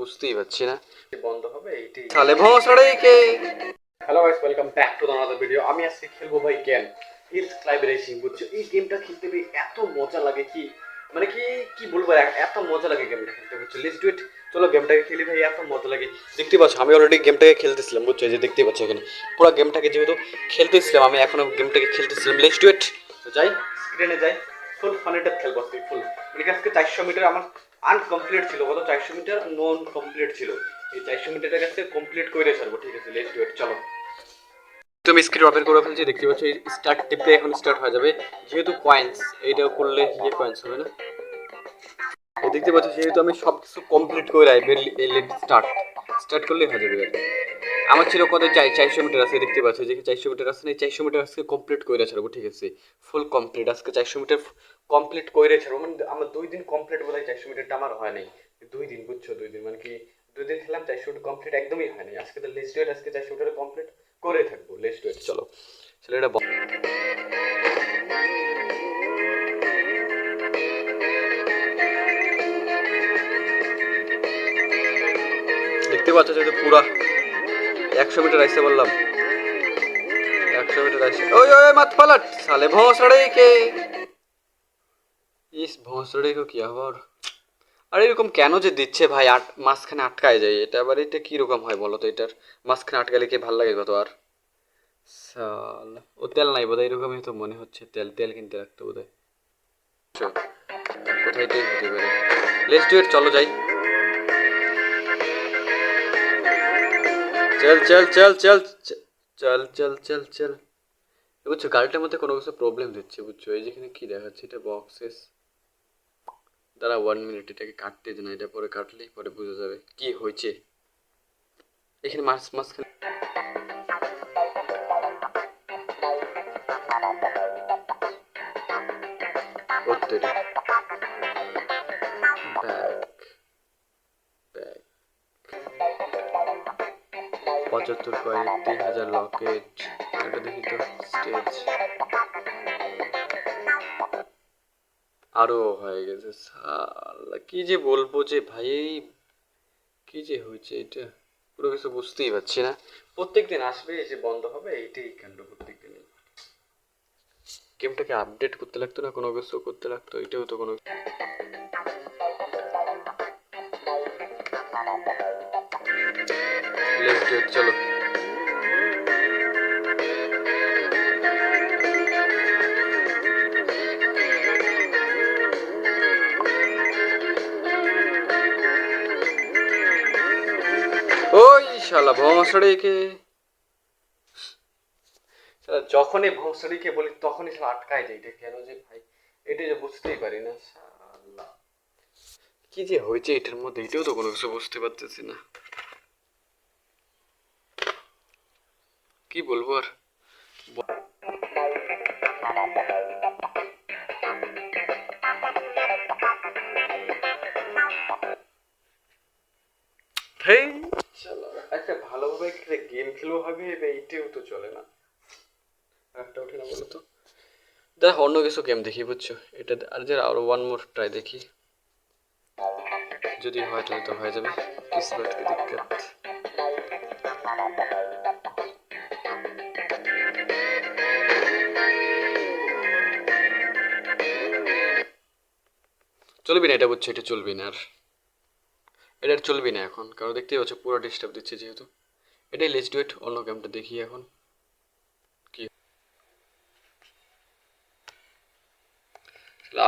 বুঝতেই পারছি না বন্ধ হবে এইটাই তাহলে ভোসড়ে কে। Hello guys, welcome back to another video. আমি আজকে খেলবো ভাই গেম হিলস ক্লাইম্ব রেসিং। বুঝছো, এই গেমটা খেলতে ভাই এত মজা লাগে কি মানে কি কি বলবো, এত মজা লাগে গেমটা খেলতে। বুঝছো, লেটস ডু ইট। চলো গেমটাকে খেলি ভাই, এত মজা লাগে। দেখতে পাচ্ছ আমি অলরেডি গেমটাকে খেলতেছিলাম। বুঝছো, এই যে দেখতে পাচ্ছ এখানে পুরো গেমটাকে যেহেতু খেলতেছিলাম, আমি এখনো গেমটাকে খেলতেছিলাম। Let's do it. তো যাই, স্ক্রিনে যাই, ফুল ফানেটা খেলবো আজকে ফুল। মানে আজকে 400 মিটার আমার আনকমপ্লিট ছিল, কত 400 মিটার নন কমপ্লিট ছিল। এই 400 মিটারের কাছে কমপ্লিট করে ছাড়বো। ঠিক আছে, লেটস ডু ইট। চলো, তুমি স্ক্রিন ওপেন করে ফেলছি, দেখতে পাচ্ছ স্টার্ট টিপে এখন স্টার্ট হয়ে যাবে। যেহেতু কয়েন্স এইটা করলে ইয়ে কয়েন্স হবে না, এই দেখতে পাচ্ছ যেহেতু আমি সব কিছু কমপ্লিট করে লেট স্টার্ট স্টার্ট করলেই হয়ে যাবে। আমার ছিল কত 400 মিটার আছে, দেখতে পাচ্ছ যে 400 মিটার আছে, এই 400 মিটার আজকে কমপ্লিট করে ছাড়বো। ঠিক আছে, ফুল কমপ্লিট আজকে 400 মিটার কমপ্লিট করে ছাড়বো। মানে আমার 2 দিন কমপ্লিট বলে 400 মিটারটা আমার হয় নাই। 2 দিন, বুঝছো, 2 দিন মানে কি 2 দিন খেলাম 400 মিটার কমপ্লিট একদমই হয় নাই। আজকে তো লেটস ডু ইট, আজকে 400 মিটার কমপ্লিট করে থাকবো। Let's do it. চলো ছেলেটা দেখতে পাচ্ছ যেহেতু পুরা 100 মিটার আসতে বললাম, 100 মিটার আসছে। ওই ওই মাত পালট সালে ভোসড়ে কে। ইস ভোসড়ে কো কি আবার। আর এরকম কেন যে দিচ্ছে ভাই, মাঝখানে আটকায় যায় এটা আবার। এটা কি রকম হয় বলো তো, এটার মাঝখানে আটকালে কি ভাল লাগে কত আর। সাল ও তেল নাই বোধহয়, এরকমই তো মনে হচ্ছে। তেল তেল কিনতে রাখতে বোধহয়। কোথায় তেল হতে পারে। লেটস ডু ইট, চলো যাই। চল চল চল চল চল চল চল চল। বুঝছো, গাড়িটার মধ্যে কোনো কিছু প্রবলেম দিচ্ছে। বুঝছো, এই যেখানে কি দেখাচ্ছে এটা বক্সেস। দাঁড়া 1 মিনিট, এটাকে কাটতে দে না, এটা পরে কাটলেই পরে বোঝা যাবে কি হয়েছে। এখানে মাঝখানে করতে রে। Back back 75 coin, 3000 Locket. এটা দেখি তো স্টেজ আরো হয়ে গেছে। সালা কি যে বলবো যে ভাই, কি যে হয়েছে এটা পুরো কিছু বুঝতেই পারছি না। প্রত্যেকদিন আসবে এসে বন্ধ হবে, এইটাই কাণ্ড প্রত্যেকদিন। গেমটাকে আপডেট করতে লাগতো না, কোনো কিছু করতে লাগতো, এটাও তো কোনো। লেটস ডু ইট, চলো। ওই শালা ভোঁসড়েকে, যখনই ভোঁসড়িকে বলি তখনই সব আটকায় যায়। এটা কেন যে ভাই, এটা যে বুঝতেই পারি না। শালা কি যে হয়েছে এটার মধ্যে, এটাও তো কোনো কিছু বুঝতে পারতেছি না। কি বলবো আর। হেই শালা, একটা ভালোভাবে গেম খেলবো হবে, এইটাও তো চলে না। একটা ওঠে না বলো তো। দেখ অন্য কিছু গেম দেখি, বুঝছো, এটা আর যে আরো ওয়ান মোর ট্রাই দেখি, যদি হয় তাহলে তো হয়ে যাবে। কিসমত কি দিক্কত। চলবি না এটা, বুঝছো, এটা চলবি না আর। এটা আর চলবি না এখন, কারণ দেখতেই পাচ্ছ পুরো ডিস্টার্ব দিচ্ছে যেহেতু। এটাই লেটস ডু ইট, অন্য গেমটা দেখি এখন কি।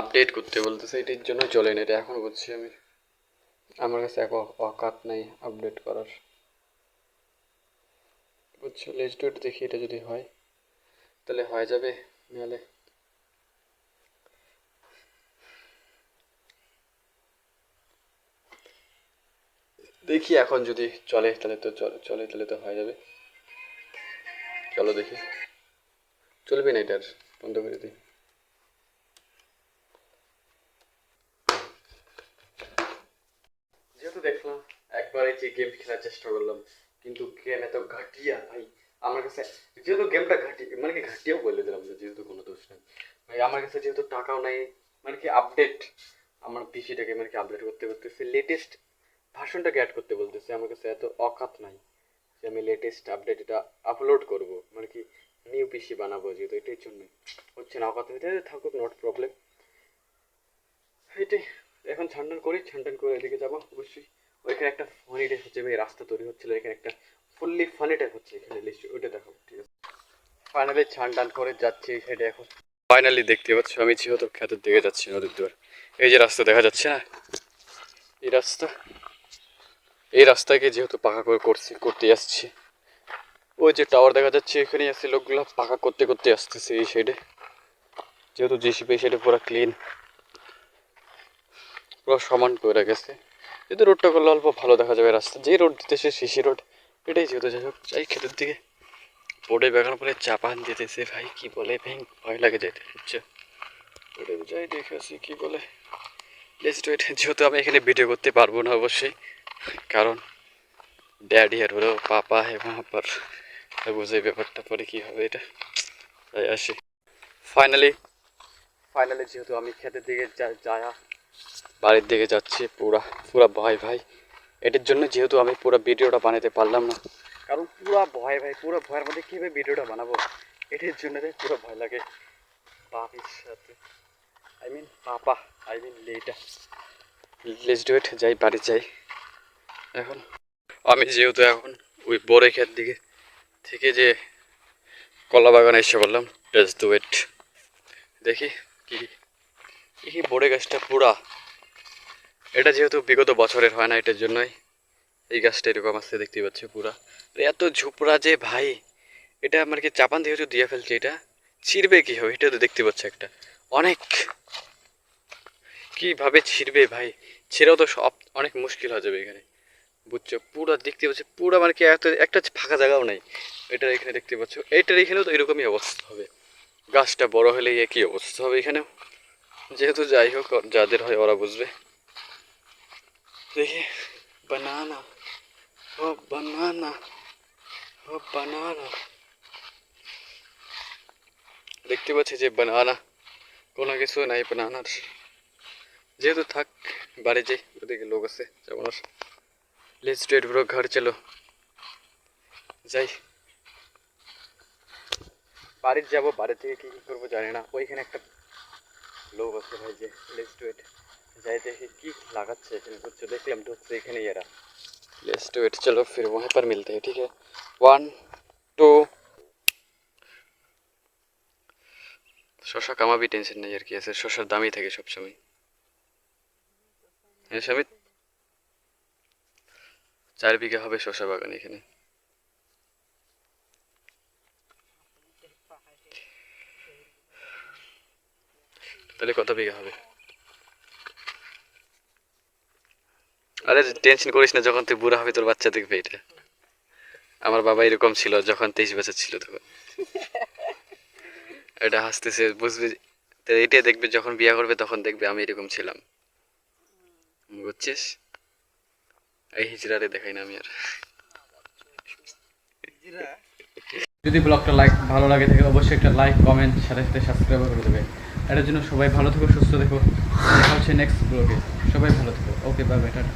আপডেট করতে বলতেছে, এটার জন্য চলে না এটা এখন, বুঝছি আমি। আমার কাছে এক অকাত নাই আপডেট করার। বুঝছো, লেটস ডু ইট দেখি, এটা যদি হয় তাহলে হয়ে যাবে, নাহলে দেখি এখন যদি চলে তাহলে তো চলে তাহলে তো হয়ে যাবে। চলো দেখি, চলবে না এটার, বন্ধ করে দিই। যেহেতু দেখলাম একবারে যে গেম খেলার চেষ্টা করলাম, কিন্তু গেম এত ঘাটিয়া ভাই আমার কাছে। যেহেতু গেমটা ঘাটি মানে কি ঘাটিয়াও বলে দিলাম যে, যেহেতু কোনো দোষ নেই ভাই আমার কাছে, যেহেতু টাকাও নাই। মানে কি আপডেট, আমার পিসিটাকে মানে কি আপডেট করতে করতেছে লেটেস্ট ভার্সনটাকে অ্যাড করতে বলতেছে। আমার কাছে এত অকাত নাই যে আমি লেটেস্ট আপডেট এটা আপলোড করব, মানে কি নিউ পিসি বানাবো, যেহেতু এটার জন্য হচ্ছে না। অকাত হইতে থাকুক, নট প্রবলেম। এটাই এখন ছানটান করি, ছানটান করে এদিকে যাবো অবশ্যই। ওইখানে একটা ফানি টাইপ হচ্ছে ভাই, রাস্তা তৈরি হচ্ছিল এখানে একটা ফুললি ফানি টাইপ হচ্ছে এখানে, লিস্ট ওইটা দেখো। ঠিক আছে, ফাইনালি ছানটান করে যাচ্ছি এই সাইডে এখন। ফাইনালি দেখতে পাচ্ছ আমি যেহেতু ক্ষেতের দিকে যাচ্ছি নদীর দুয়ার, এই যে রাস্তা দেখা যাচ্ছে না, এই রাস্তা, এই রাস্তাকে যেহেতু পাকা করে করতে আসছি। ওই যে টাওয়ার দেখা যাচ্ছে এখানেই আছে, লোকগুলো পাকা করতে করতে আসতেছে এই সাইডে। যেহেতু জিসিপি এই সাইডে পুরো ক্লিন, পুরো সমান করে গেছে। যেহেতু রোডটা করলে অল্প ভালো দেখা যাবে রাস্তা, যে রোড দিতেছে সিসি রোড, এটাই যেহেতু যাই হোক যাই ক্ষেতের দিকে। বোর্ডে বেগান করে চাপান দিতেছে ভাই, কি বলে ভেঙ ভয় লাগে যেতে, বুঝছো। ওটা যাই দেখে আসি কি বলে। যেহেতু আমি এখানে ভিডিও করতে পারবো না অবশ্যই, কারণ ড্যাডি আর হলো পাপা হ্যাঁ পর বুঝে ব্যাপারটা পরে কি হবে এটা। তাই আসি ফাইনালি যেহেতু আমি ক্ষেতের দিকে যাই বাড়ির দিকে যাচ্ছি, পুরা ভয় ভাই। এটার জন্য যেহেতু আমি পুরো ভিডিওটা বানাতে পারলাম না, কারণ পুরো ভয় ভাই, পুরো ভয়ের মধ্যে কীভাবে ভিডিওটা বানাবো, এটার জন্য পুরো ভয় লাগে। বাপির সাথে লেটস ডু ইট, যাই বাড়ি যাই এখন। আমি যেহেতু এখন ওই বড় ক্ষেত দিকে থেকে যে কলা বাগানে এসে বললাম, লেটস ডু ইট। দেখি কি কি বড় গাছটা পুরা, এটা যেহেতু বিগত বছরের হয় না, এটার জন্যই এই গাছটা এরকম আসছে দেখতে পাচ্ছি পুরা। এত ঝুপড়া যে ভাই, এটা আমার কি চাপান দিয়ে হচ্ছে দিয়ে ফেলছে, এটা ছিঁড়বে কি হবে, এটা তো দেখতে পাচ্ছি একটা অনেক কিভাবে ছিঁড়বে ভাই, ছেড়েও তো সব অনেক মুশকিল হয়ে যাবে এখানে, বুঝছো। পুরো দেখতে পাচ্ছি পুরো মানে কি একটা ফাঁকা জায়গাও নাই। এটার এখানে দেখতে পাচ্ছ, এটার এখানেও তো এরকমই অবস্থা হবে, গাছটা বড় হলে একই অবস্থা হবে এখানেও। যেহেতু যাই হোক যাদের হয় ওরা বুঝবে। দেখি বানানা ও বানানা ও বানানা, দেখতে পাচ্ছি যে বানানা কোনো কিছু নাই বানানার। যেহেতু থাক বাড়ি যাই, ওদিকে লোক আছে যেমন। লেটস ডু ইট ব্রো, ঘর চলো যাই। বাড়ি যাবো, বাড়ি থেকে কী কী করবো জানি না। ওইখানে একটা লোক আছে ভাই, যে লেটস ডু ইট যাই দেখি কি লাগাচ্ছে এখানে, বুঝছো। দেখলাম ঢুকছে এখানে এরা, लेट्स डू इट, चलो फिर वहीं पर मिलते हैं, ठीक है। 1 2 শশা কামাবি, টেনশন নেই আর কি আছে, শশার দামই থাকে সবসময়। হ্যাঁ সমিত, 4 বিঘা হবে শশা বাগান এখানে। তাহলে কত বিঘা হবে? আরে টেনশন করিস না, যখন তুই বুড়া হবে তোর বাচ্চা দেখবে এটা। আমার বাবা এরকম ছিল যখন 23 বছর ছিল তখন। এটা হাসতেছে বুঝবে, তো এটাই দেখবে যখন বিয়ে করবে তখন দেখবে আমি এরকম ছিলাম, বুঝছিস। এই হিজড়ারে দেখাই না আমি আর। যদি ব্লগটা ভালো লাগে থাকে অবশ্যই একটা লাইক কমেন্ট সাথে সাথে সাবস্ক্রাইব করে দেবে। এটার জন্য সবাই ভালো থেকো, সুস্থ থেকো, দেখা হচ্ছে নেক্সট ব্লগে। সবাই ভালো থেকো, ওকে বাই বাই, টাটা।